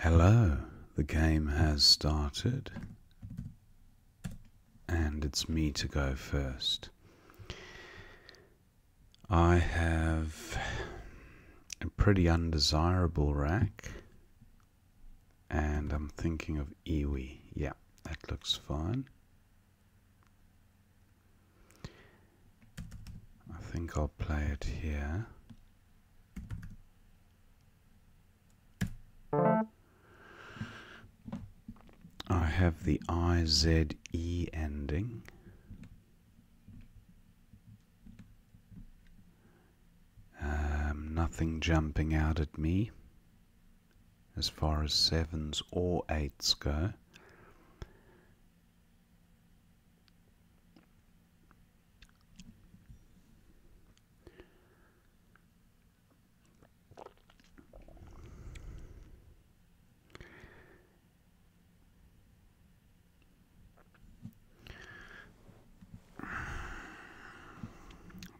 Hello, the game has started and it's me to go first. I have a pretty undesirable rack and I'm thinking of iwi. Yeah, that looks fine. I think I'll play it here. I have the IZE ending. Nothing jumping out at me as far as 7s or 8s go.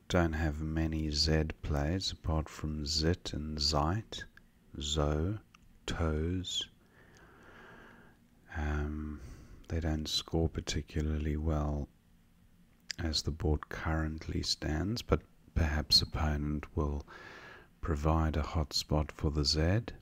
Don't have many Z plays apart from Zit and Zeit, Zo, Toes. They don't score particularly well as the board currently stands, but perhaps opponent will provide a hot spot for the Z.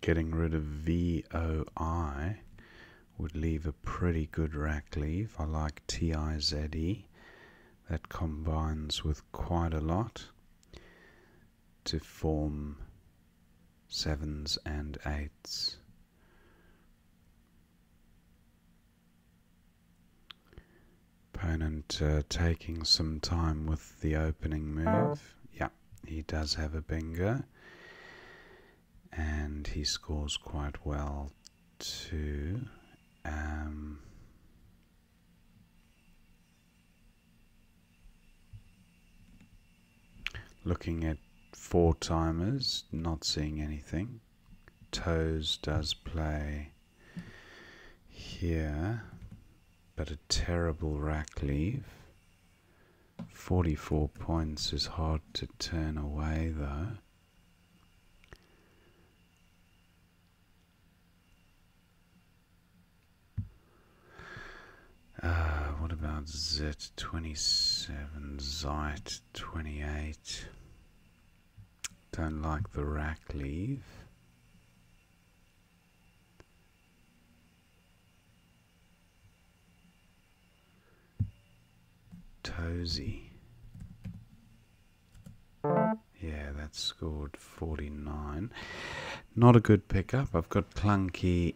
Getting rid of VOI would leave a pretty good rack leave. I like TIZE. That combines with quite a lot to form 7s and 8s. Opponent taking some time with the opening move. Yeah, he does have a bingo. And he scores quite well too. Looking at 4-timers, not seeing anything. Toes does play here, but a terrible rack leave. 44 points is hard to turn away though. What about Zit 27, Zeit 28? Don't like the rack leave. Toesy. Yeah, that scored 49. Not a good pickup. I've got clunky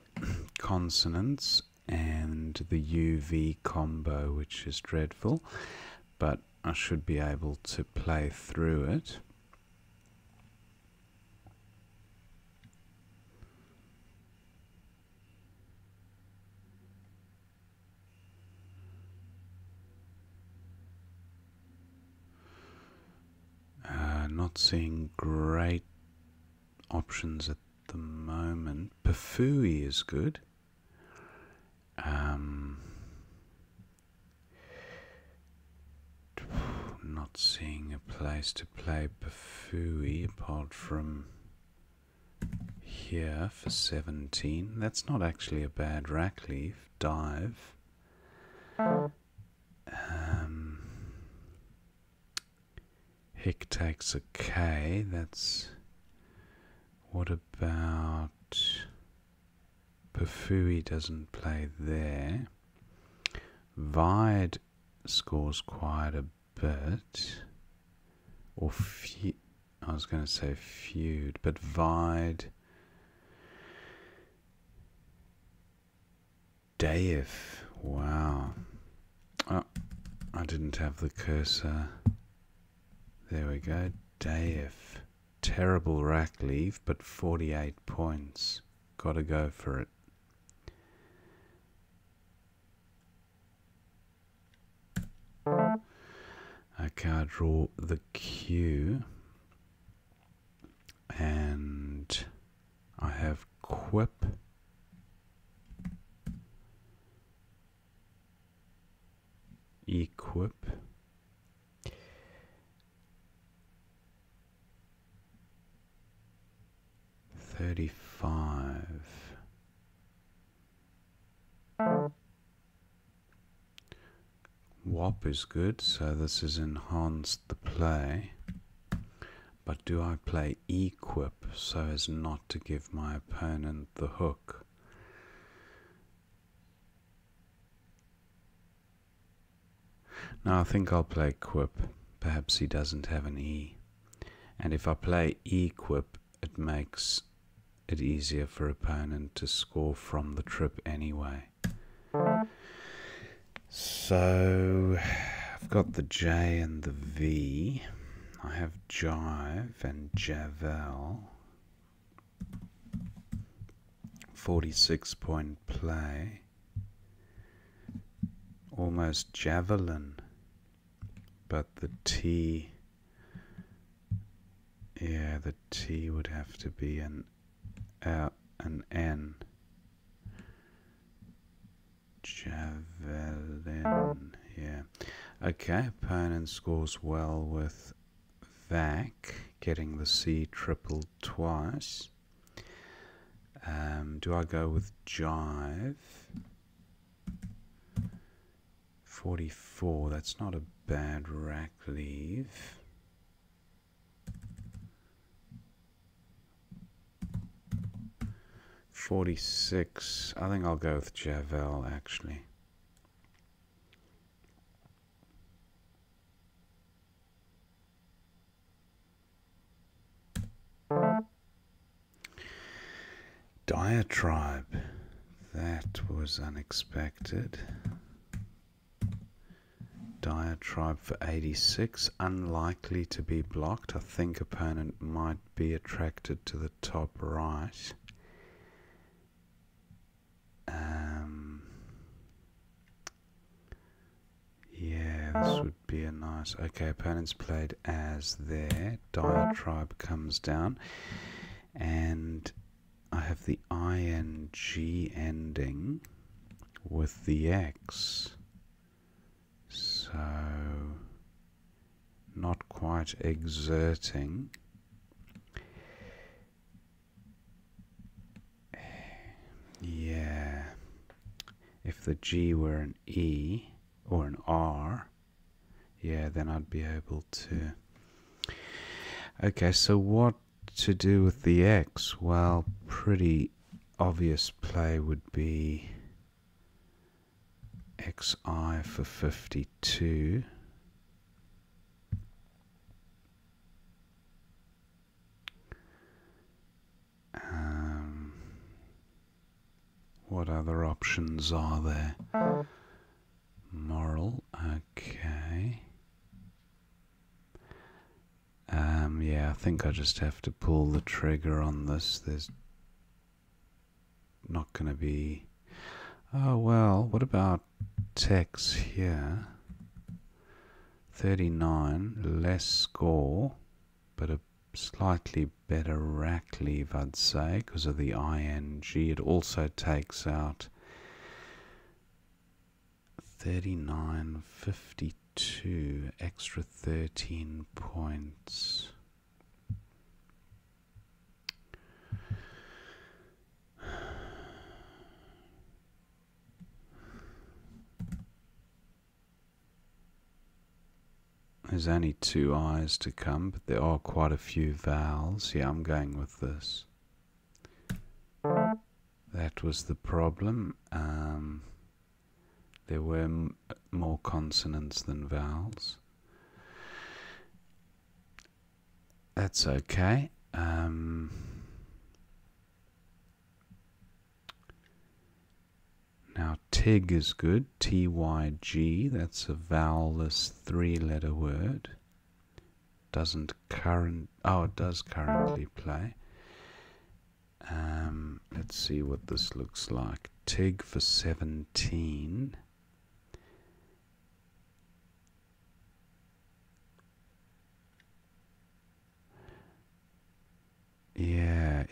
consonants and the UV combo, which is dreadful, but I should be able to play through it. Not seeing great options at the moment. Pafui is good. Not seeing a place to play Pafui apart from here for 17. That's not actually a bad rack leave. Dive. Hick takes a K. That's... What about... Pafui doesn't play there. Vide scores quite a bit. Or I was going to say feud, but Vide... Deif. Wow. Oh, I didn't have the cursor. There we go. Deif. Terrible rack leave, but 48 points. Gotta go for it. Okay, I draw the Q, and I have quip, equip, $35. WOP is good, so this has enhanced the play. But do I play equip so as not to give my opponent the hook? No, I think I'll play quip. Perhaps he doesn't have an E. And if I play equip, it makes it easier for opponent to score from the trip anyway. So I've got the J and the V. I have jive and javel. 46-point play. Almost javelin. But the T, yeah, the T would have to be an N. Javelin, yeah. Okay, opponent scores well with Vac, getting the C tripled twice. Do I go with jive? 44, that's not a bad rack leave. $46. I think I'll go with Javel actually. Diatribe. That was unexpected. Diatribe for 86. Unlikely to be blocked. I think opponent might be attracted to the top right. Yeah, this would be a nice... Okay, opponent's played as there. Diatribe comes down. And I have the ing ending with the X. So, not quite exerting. Yeah. If the G were an E or an R, yeah, then I'd be able to... Okay, so what to do with the X? Well, pretty obvious play would be XI for 52. What other options are there? Moral, okay. Yeah, I think I just have to pull the trigger on this. There's not going to be... Oh, well, what about Tex here? 39, less score, but a slightly better rack leave, I'd say, because of the ing. It also takes out 39, 52, extra 13 points. There's only 2 I's to come, but there are quite a few vowels. Yeah, I'm going with this. That was the problem. There were more consonants than vowels. That's okay. Now TIG is good, T-Y-G, that's a vowelless 3-letter word. It does currently play. Let's see what this looks like. TIG for 17.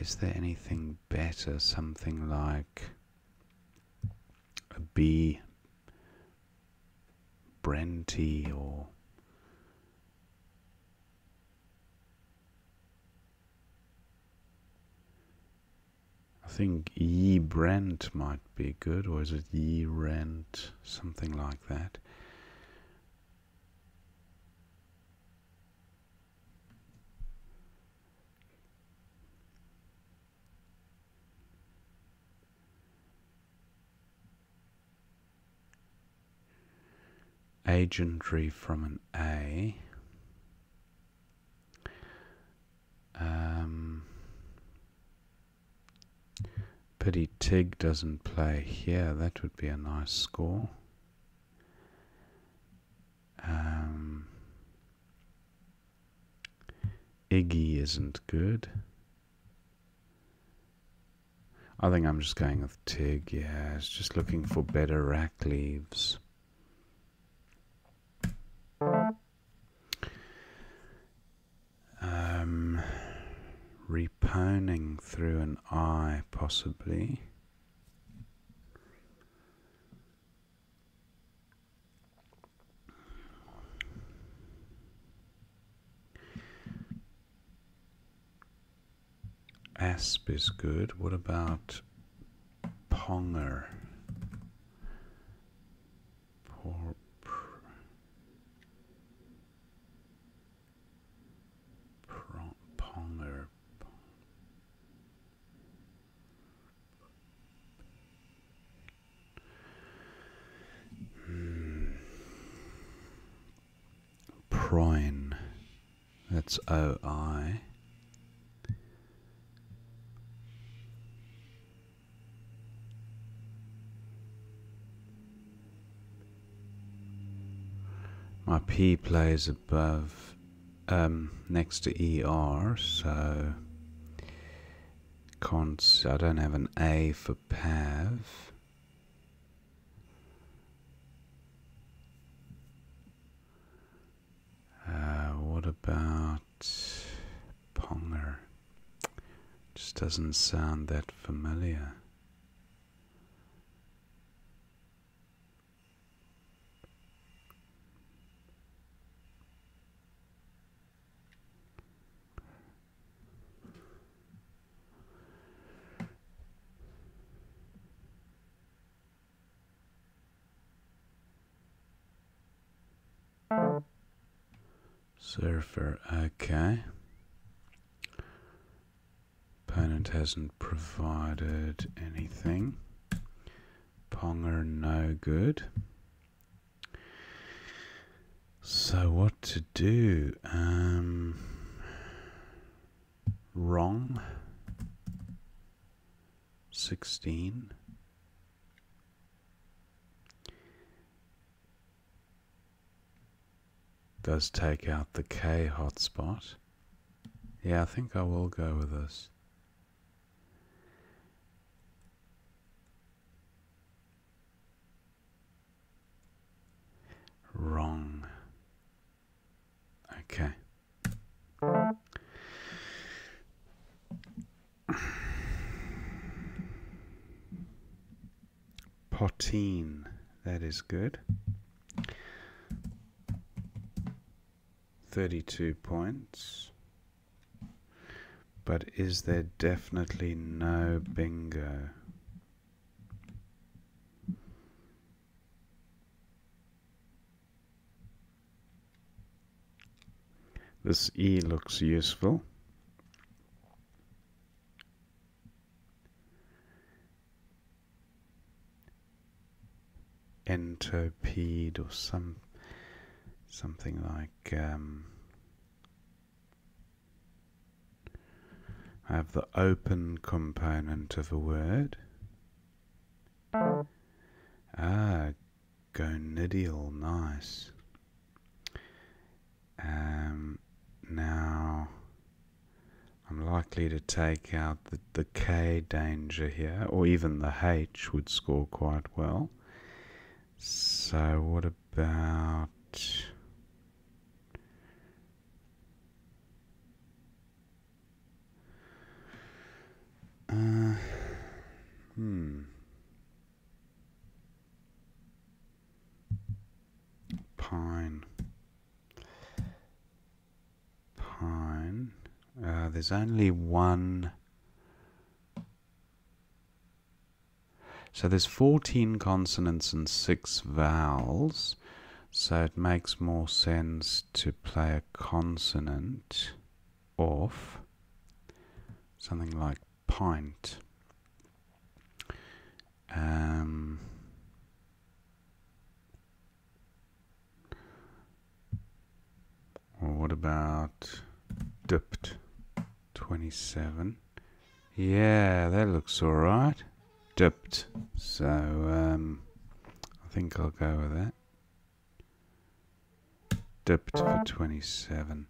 Is there anything better? Something like a B, Brenty, or I think Ye Brent might be good, or is it Ye Rent? Something like that. Agentry from an A. Pity Tig doesn't play here. That would be a nice score. Iggy isn't good. I think I'm just going with Tig. Yeah, it's just looking for better rack leaves. Reponing through an I, possibly. Asp is good. What about Ponger? Ponger. Proin. That's O-I. My P plays above, next to ER, so I don't have an A for Pav. What about Ponger? Just doesn't sound that familiar. Surfer, okay. Opponent hasn't provided anything. Ponger, no good. So what to do? Wrong. 16. Does take out the K hotspot. Yeah, I think I will go with this. Wrong. Okay. Poteen. That is good. 32 points. But is there definitely no bingo? This E looks useful. Entopede or something like I have the open component of a word. Ah, gonidial, nice. Now I'm likely to take out the K danger here, or even the H would score quite well. So what about – there's only one. So there's 14 consonants and 6 vowels. So it makes more sense to play a consonant off. Something like pint. Or what about dipped? 27. Yeah, that looks alright. Dipped. So I think I'll go with that. Dipped for 27.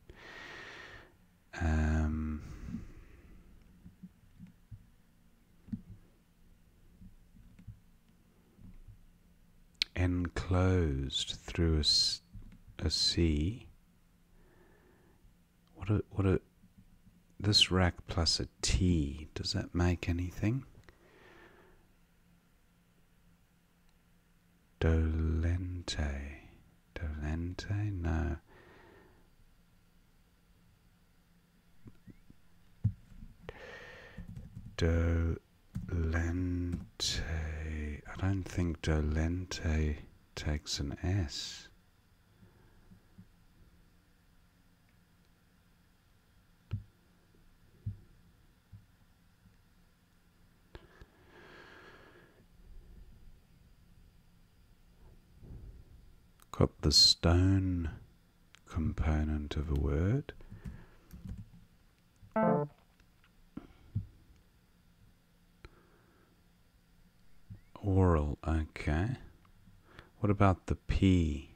Enclosed through a sea. What a this rack plus a T, does that make anything? Dolente. Dolente? No. Dolente. I don't think dolente takes an S. Got the stone component of a word. Oral, okay. What about the P?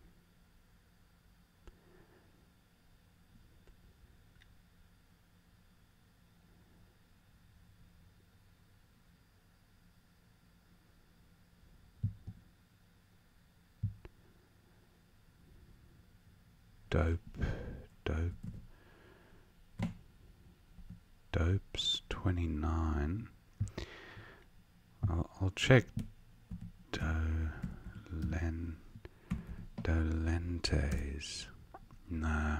Dope, dope. Dopes 29. I'll check dolentes. No,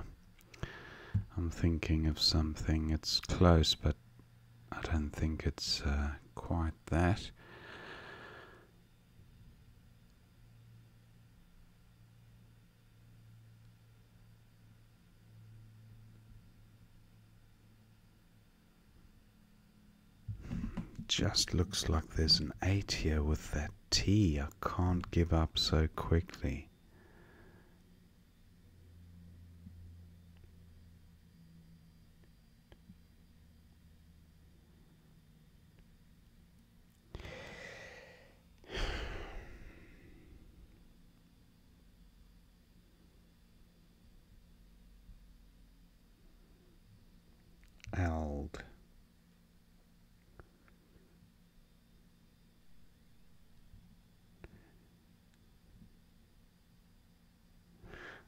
I'm thinking of something. It's close, but I don't think it's quite that. Just looks like there's an 8 here with that T. I can't give up so quickly. Ald.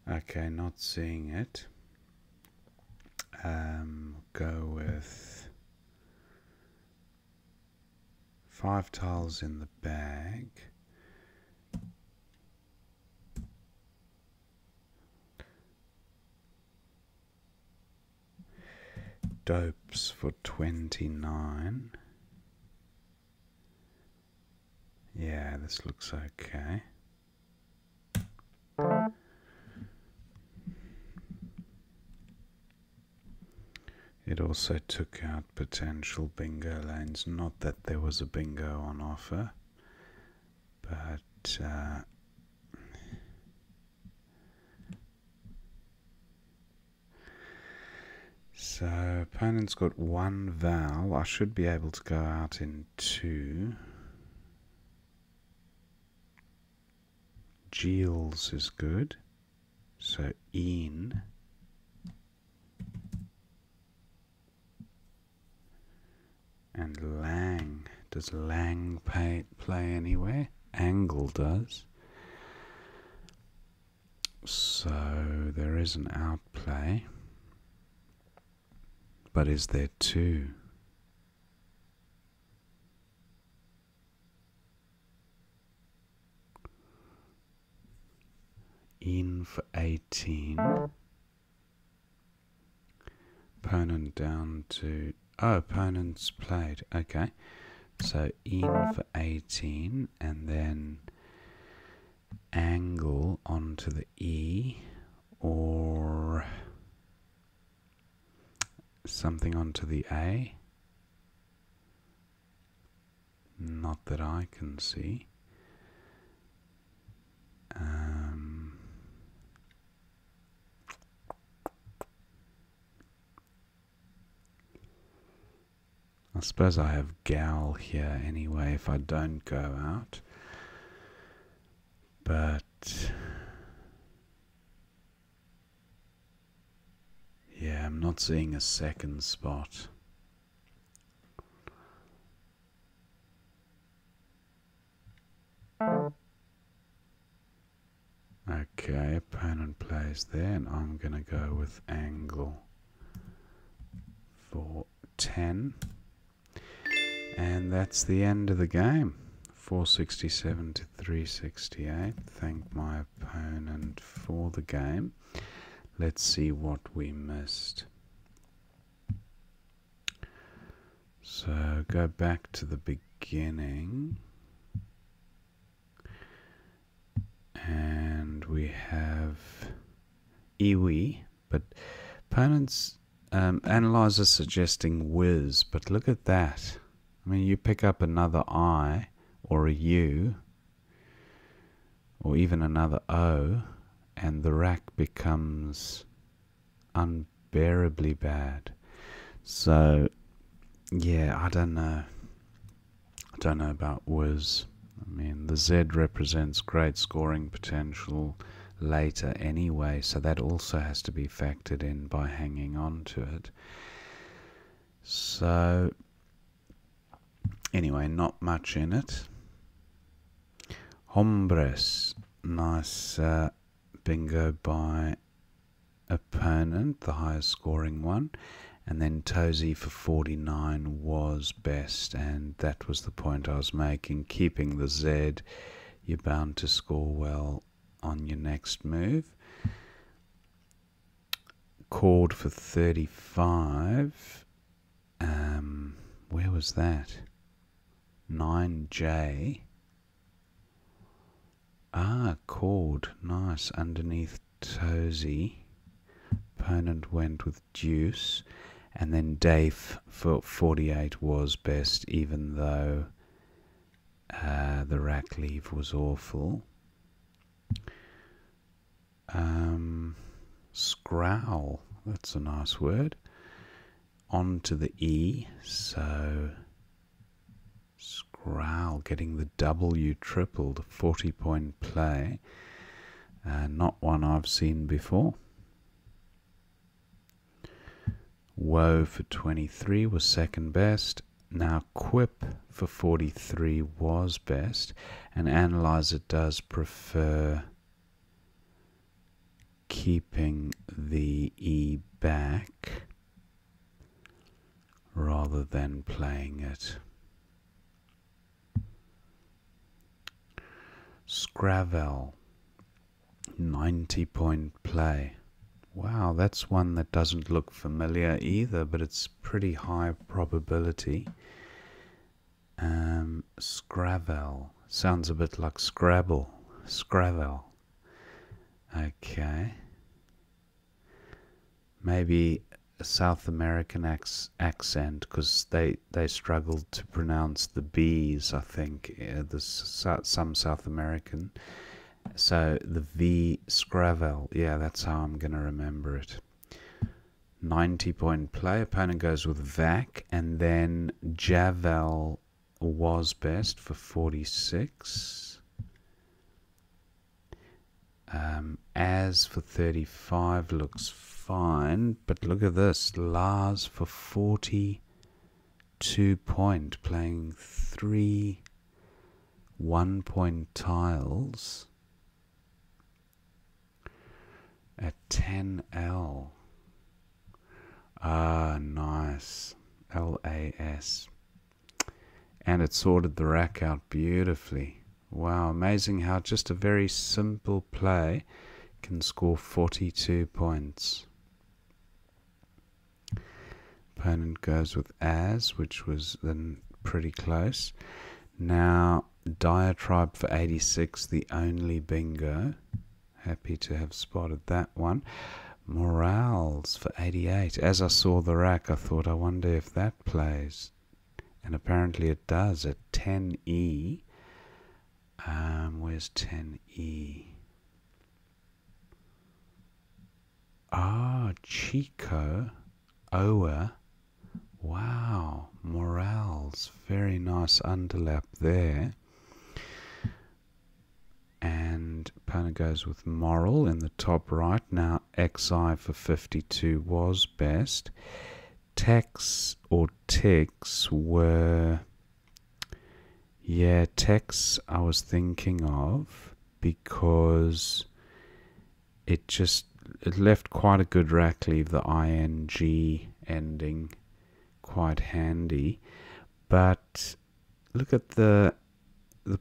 Okay, not seeing it. Go with 5 tiles in the bag. Dopes for 29. Yeah, this looks okay. It also took out potential bingo lanes. Not that there was a bingo on offer, but so opponent's got 1 vowel. I should be able to go out in 2. Jeels is good. So een. And lang. Does lang play anywhere? Angle does. So there is an outplay. But is there 2? In for 18. opponent down to... Oh, opponent's played. Okay. So in for 18 and then angle onto the E or something onto the A. Not that I can see. I suppose I have gal here anyway if I don't go out. But yeah, I'm not seeing a second spot. Okay, opponent plays there, and I'm going to go with angle for 10. And that's the end of the game. 467 to 368. Thank my opponent for the game. Let's see what we missed. So go back to the beginning. And we have iwi, but opponents analyzer suggesting whiz, but look at that. I mean, you pick up another I or a U or even another O and the rack becomes unbearably bad. So yeah, I don't know about whiz. I mean, the Z represents great scoring potential later anyway, so that also has to be factored in by hanging on to it. So anyway, not much in it. Hombres, nice bingo by opponent, the highest scoring one. And then Tozy for 49 was best, and that was the point I was making. Keeping the Z, you're bound to score well on your next move. Cord for 35. Where was that? 9J. Cord. Nice. Underneath Tozy. Opponent went with deuce. And then Dave for 48 was best, even though the rack leave was awful. Scrabble, that's a nice word. On to the E, so Scrabble getting the W tripled, 40-point play. Not one I've seen before. Woe for 23 was second best. Now Quip for 43 was best, and Analyzer does prefer keeping the E back rather than playing it. Scrabble, 90-point play. Wow, that's one that doesn't look familiar either, but it's pretty high probability. Scrabble. Sounds a bit like Scrabble. Scrabble. Okay. Maybe a South American accent, because they struggled to pronounce the B's, I think. Some South American. So the V, Scrabble, yeah, that's how I'm going to remember it. 90-point play, opponent goes with Vac, and then Javel was best for 46. As for 35 looks fine, but look at this, Lars for 42-point, playing 3 1-point tiles at 10L. Nice. LAS. And it sorted the rack out beautifully. Wow, amazing how just a very simple play can score 42 points. Opponent goes with as, which was then pretty close. Now, diatribe for 86, the only bingo. Happy to have spotted that one. Morales for 88. As I saw the rack, I thought, I wonder if that plays. And apparently it does at 10E. Where's 10E? Ah, Chico. Oa. Wow. Morales. Very nice underlap there. And opponent goes with Moral in the top right. Now XI for 52 was best. Tex or Tix were... Yeah, Tex I was thinking of because it left quite a good rack leave, the ing ending, quite handy. But look at the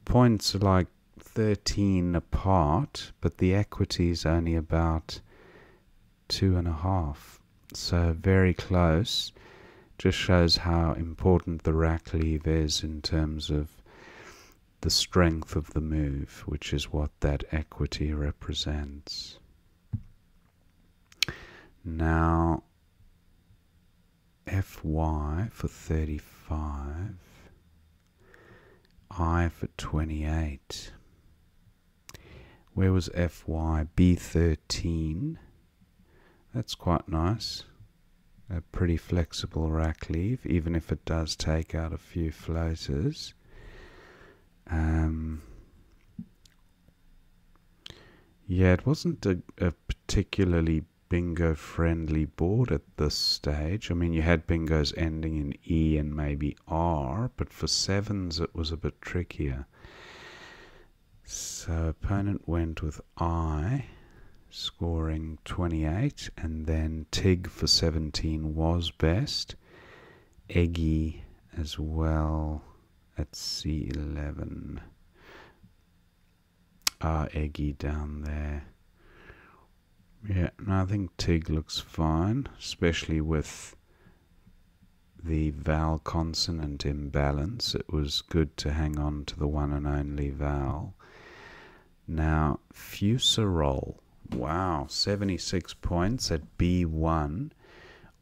points are like 13 apart, but the equity is only about 2.5, so very close. Just shows how important the rack leave is in terms of the strength of the move, which is what that equity represents. Now FY for 35, I for 28. Where was FY? B13. That's quite nice. A pretty flexible rack leave, even if it does take out a few floaters. Yeah, it wasn't a particularly bingo-friendly board at this stage. I mean, you had bingos ending in E and maybe R, but for sevens it was a bit trickier. So opponent went with I, scoring 28, and then Tig for 17 was best. Eggy as well at C11. Eggy down there. Yeah, no, I think Tig looks fine, especially with the vowel consonant imbalance. It was good to hang on to the one and only vowel. Now, Fuserole. Wow, 76 points at B1.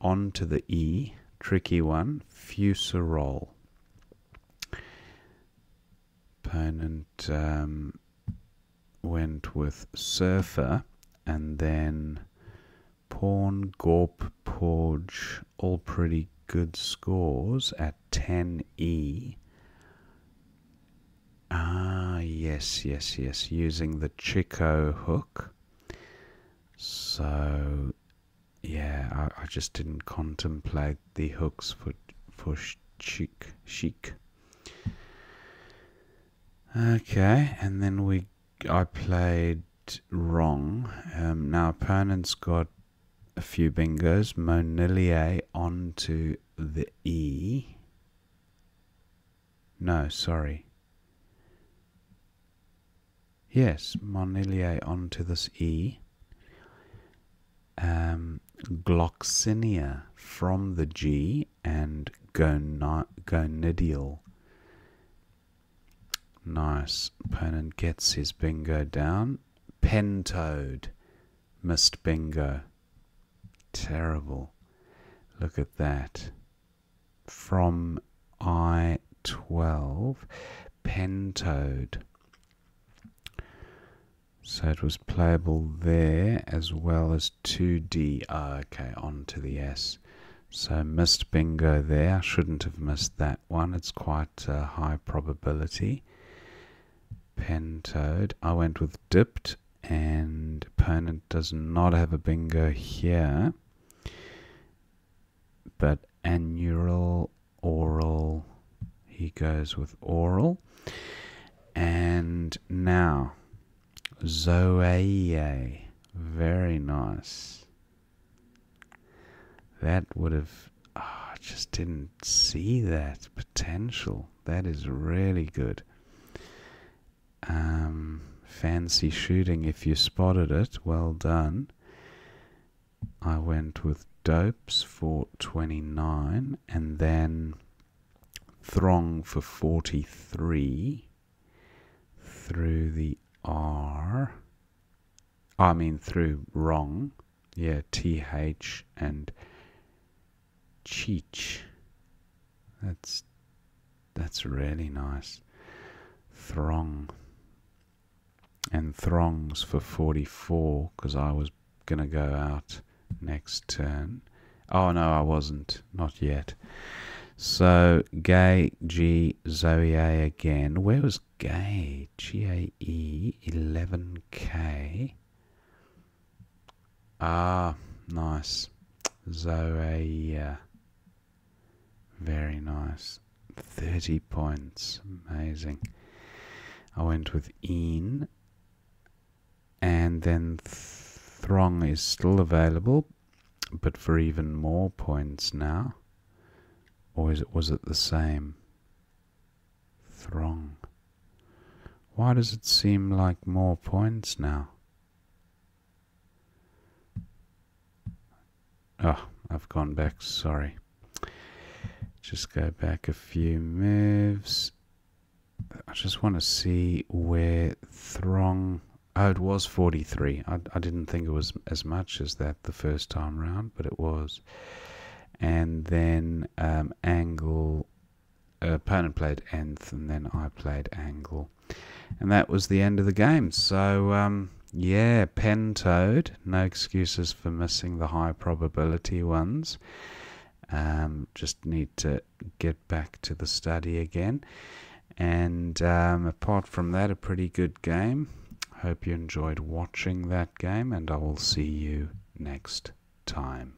On to the E. Tricky one. Fuserole. Opponent went with Surfer. And then Pawn, Gorp, Porge. All pretty good scores at 10E. Yes, using the Chico hook. So, yeah, I just didn't contemplate the hooks for chic. Okay, and then I played wrong. Now opponent's got a few bingos. Monilier onto the E. No, sorry. Yes, Monilier onto this E. Gloxinia from the G and gonidial. Nice. Opponent gets his bingo down. Pentoad. Missed bingo. Terrible. Look at that. From I12. Pentoad. So it was playable there as well as 2D. Okay, on to the S. So missed bingo there. Shouldn't have missed that one. It's quite a high probability. Pentoad. I went with dipped, and opponent does not have a bingo here. But annual, oral. He goes with oral. And now Zoe. Very nice. That would have... I just didn't see that potential. That is really good. Fancy shooting if you spotted it. Well done. I went with Dopes for 29, and then Throng for 43 through the R. I mean through wrong. Yeah, TH and Cheech. That's really nice. Throng. And Throngs for 44, because I was going to go out next turn. Oh, no, I wasn't. Not yet. So, Gay, G, Zoe A again. Where was Gay? G-A-E, 11K. Ah, nice. Zoe, very nice. 30 points. Amazing. I went with Ian. And then Throng is still available, but for even more points now. Or was it the same? Throng. Why does it seem like more points now? Oh, I've gone back, sorry. Just go back a few moves. I just want to see where Throng... Oh, it was 43. I didn't think it was as much as that the first time round, but it was. And then Angle... opponent played Nth, and then I played Angle. And that was the end of the game. So, yeah, Pen Toad. No excuses for missing the high probability ones. Just need to get back to the study again. And apart from that, a pretty good game. Hope you enjoyed watching that game, and I will see you next time.